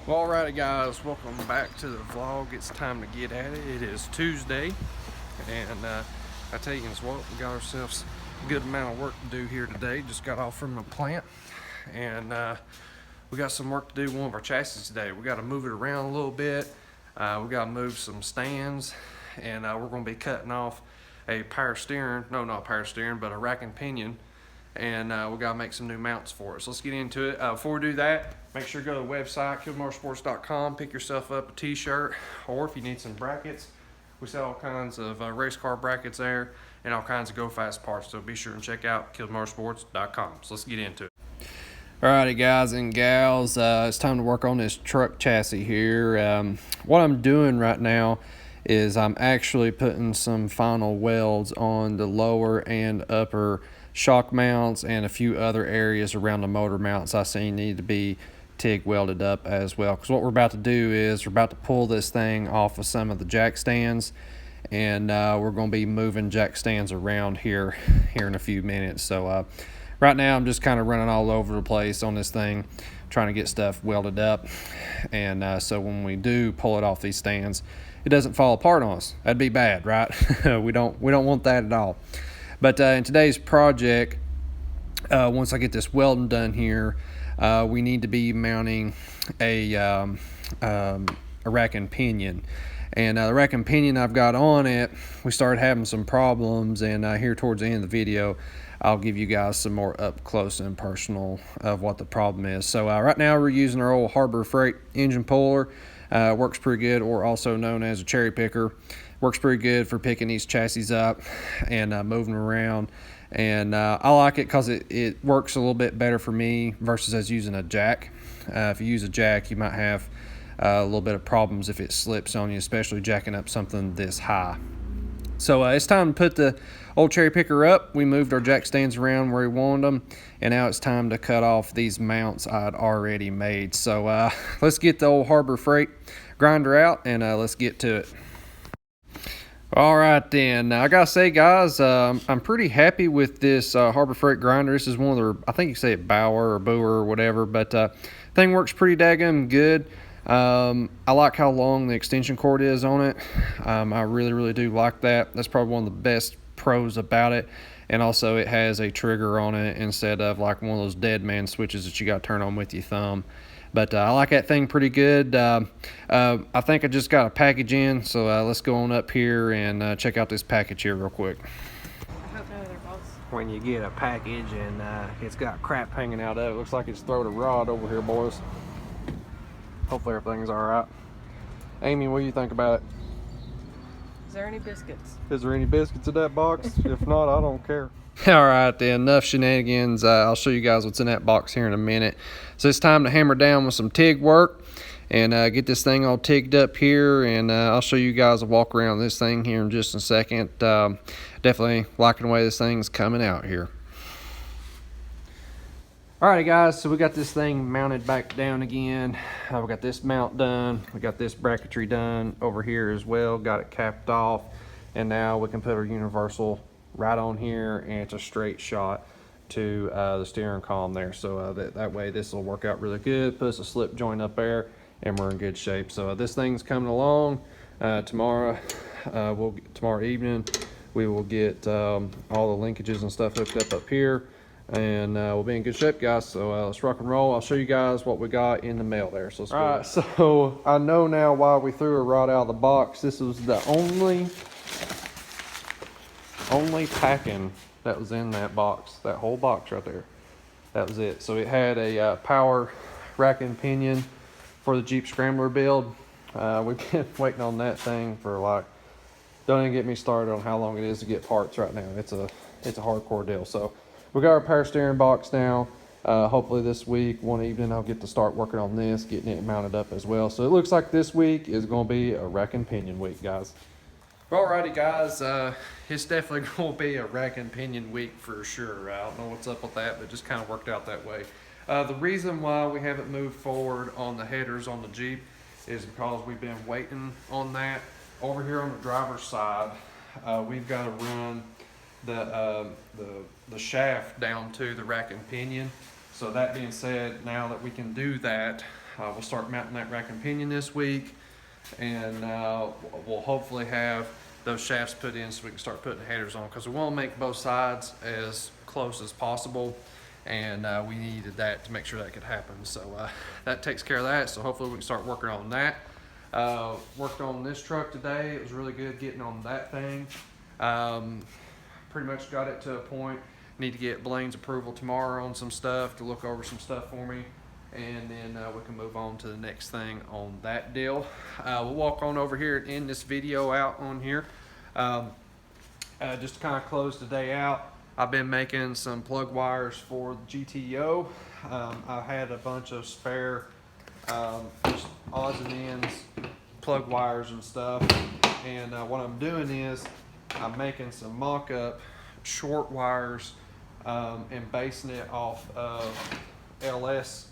Well, alrighty guys, welcome back to the vlog. It's time to get at it. It is Tuesday, and I tell you what, we got ourselves a good amount of work to do here today. Just got off from the plant, and we got some work to do one of our chassis today. We got to move it around a little bit. We got to move some stands, and we're going to be cutting off a power steering, no, not power steering, but a rack and pinion, and we got to make some new mounts for it. So let's get into it. Before we do that, make sure to go to the website, killmotorsports.com, pick yourself up a t-shirt, or if you need some brackets, we sell all kinds of race car brackets there and all kinds of go fast parts. So be sure and check out killmotorsports.com. So let's get into it. Alrighty guys and gals, it's time to work on this truck chassis here. What I'm doing right now is I'm actually putting some final welds on the lower and upper shock mounts and a few other areas around the motor mounts I see need to be TIG welded up as well, because what we're about to do is we're about to pull this thing off of some of the jack stands, and we're going to be moving jack stands around here in a few minutes. So right now I'm just kind of running all over the place on this thing trying to get stuff welded up, and so when we do pull it off these stands, it doesn't fall apart on us. That'd be bad, right? we don't want that at all. But in today's project, once I get this welding done here, we need to be mounting a rack and pinion. And the rack and pinion I've got on it, we started having some problems, and here towards the end of the video, I'll give you guys some more up close and personal of what the problem is. So right now we're using our old Harbor Freight engine puller. Works pretty good, or also known as a cherry picker. Works pretty good for picking these chassis up and moving around. And I like it because it works a little bit better for me versus as using a jack. If you use a jack, you might have a little bit of problems if it slips on you, especially jacking up something this high. So it's time to put the old cherry picker up. We moved our jack stands around where we wanted them, and now it's time to cut off these mounts I'd already made. So let's get the old Harbor Freight grinder out, and let's get to it. All right then, now I gotta say guys, I'm pretty happy with this Harbor Freight grinder. This is one of their, I think you say it Bauer or Boer or whatever, but thing works pretty daggum good. I like how long the extension cord is on it. I really do like that. That's probably one of the best pros about it. And also it has a trigger on it instead of like one of those dead man switches that you got to turn on with your thumb. But I like that thing pretty good. I think I just got a package in, so let's go on up here and check out this package here real quick. I hope no other bolts. When you get a package and it's got crap hanging out of it, looks like it's thrown a rod over here, boys. Hopefully everything's all right. Amy, what do you think about it? Is there any biscuits? Is there any biscuits in that box? If not, I don't care. All right then, enough shenanigans. I'll show you guys what's in that box here in a minute. So it's time to hammer down with some TIG work and get this thing all tigged up here, and I'll show you guys a walk around this thing here in just a second. Definitely liking the way this thing's coming out here. Alrighty guys, so we got this thing mounted back down again. We got this mount done. We got this bracketry done over here as well. Got it capped off. And now we can put our universal right on here, and it's a straight shot to the steering column there. So that way this will work out really good. Puts a slip joint up there and we're in good shape. So this thing's coming along. Tomorrow evening, we will get all the linkages and stuff hooked up here. And we'll be in good shape, guys. So let's rock and roll. I'll show you guys what we got in the mail there. So let's go. All right, so I know now why we threw a rod out of the box. This was the only packing that was in that box, that whole box right there. That was it. So it had a power rack and pinion for the Jeep Scrambler build. We've been waiting on that thing for like, don't even get me started on how long it is to get parts right now. It's a hardcore deal. So we got our power steering box now. Hopefully this week, one evening, I'll get to start working on this, getting it mounted up as well. So it looks like this week is going to be a rack and pinion week, guys. Alrighty, guys. It's definitely going to be a rack and pinion week for sure. I don't know what's up with that, but it just kind of worked out that way. The reason why we haven't moved forward on the headers on the Jeep is because we've been waiting on that. Over here on the driver's side, we've got to run the shaft down to the rack and pinion. So that being said, now that we can do that, We'll start mounting that rack and pinion this week, and we'll hopefully have those shafts put in so we can start putting headers on, because we want to make both sides as close as possible, and we needed that to make sure that could happen. So that takes care of that, so hopefully we can start working on that. Worked on this truck today. It was really good getting on that thing. Pretty much got it to a point. Need to get Blaine's approval tomorrow on some stuff, to look over some stuff for me, and then we can move on to the next thing on that deal. We'll walk on over here and end this video out on here. Just to kind of close the day out, I've been making some plug wires for the GTO. I had a bunch of spare just odds and ends plug wires and stuff, and what I'm doing is I'm making some mock-up short wires and basing it off of LS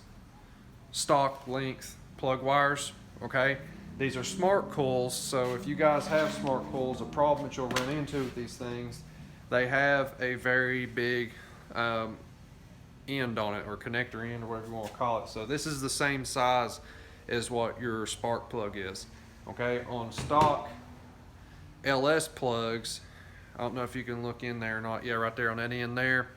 stock length plug wires. Okay, these are smart coils, so if you guys have smart coils, a problem that you'll run into with these things, they have a very big end on it, or connector end, or whatever you want to call it. So this is the same size as what your spark plug is. Okay, on stock LS plugs, I don't know if you can look in there or not. Yeah, right there on that end there.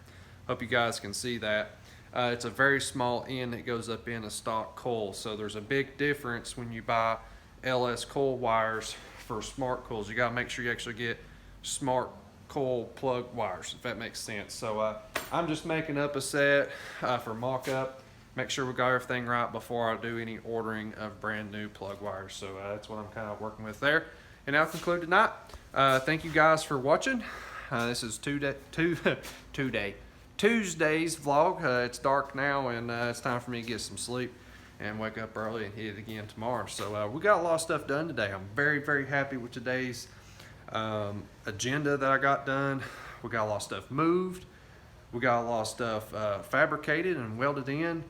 Hope you guys can see that. It's a very small end that goes up in a stock coil. So there's a big difference when you buy LS coil wires for smart coils. You gotta make sure you actually get smart coil plug wires, if that makes sense. So I'm just making up a set for mock-up. Make sure we got everything right before I do any ordering of brand new plug wires. So that's what I'm kind of working with there. And I'll conclude tonight. Thank you guys for watching. This is Tuesday's vlog. It's dark now, and it's time for me to get some sleep and wake up early and hit it again tomorrow. So we got a lot of stuff done today. I'm very, very happy with today's agenda that I got done. We got a lot of stuff moved. We got a lot of stuff fabricated and welded in.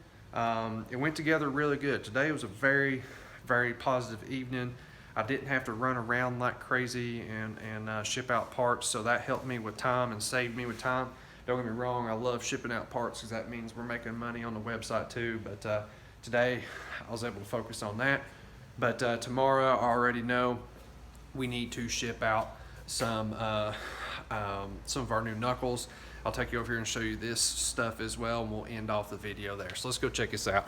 It went together really good. Today was a very, very positive evening. I didn't have to run around like crazy and ship out parts, so that helped me with time and saved me with time. Don't get me wrong, I love shipping out parts because that means we're making money on the website too, but today I was able to focus on that. But tomorrow I already know we need to ship out some of our new knuckles. I'll take you over here and show you this stuff as well, and we'll end off the video there. So let's go check this out.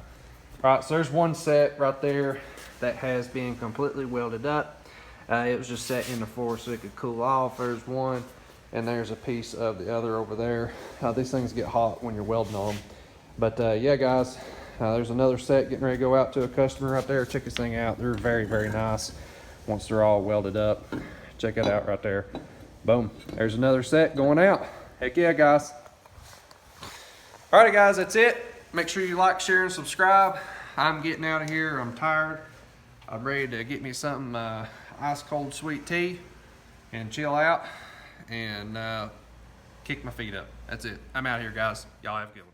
All right, so there's one set right there that has been completely welded up. It was just set in the floor so it could cool off. There's one, and there's a piece of the other over there. These things get hot when you're welding on them. But yeah, guys, there's another set getting ready to go out to a customer right there. Check this thing out. They're very, very nice once they're all welded up. Check it out right there. Boom. There's another set going out. Heck yeah, guys. Alrighty, guys, that's it. Make sure you like, share, and subscribe. I'm getting out of here. I'm tired. I'm ready to get me something ice cold sweet tea and chill out and kick my feet up. That's it. I'm out here, guys. Y'all have a good one.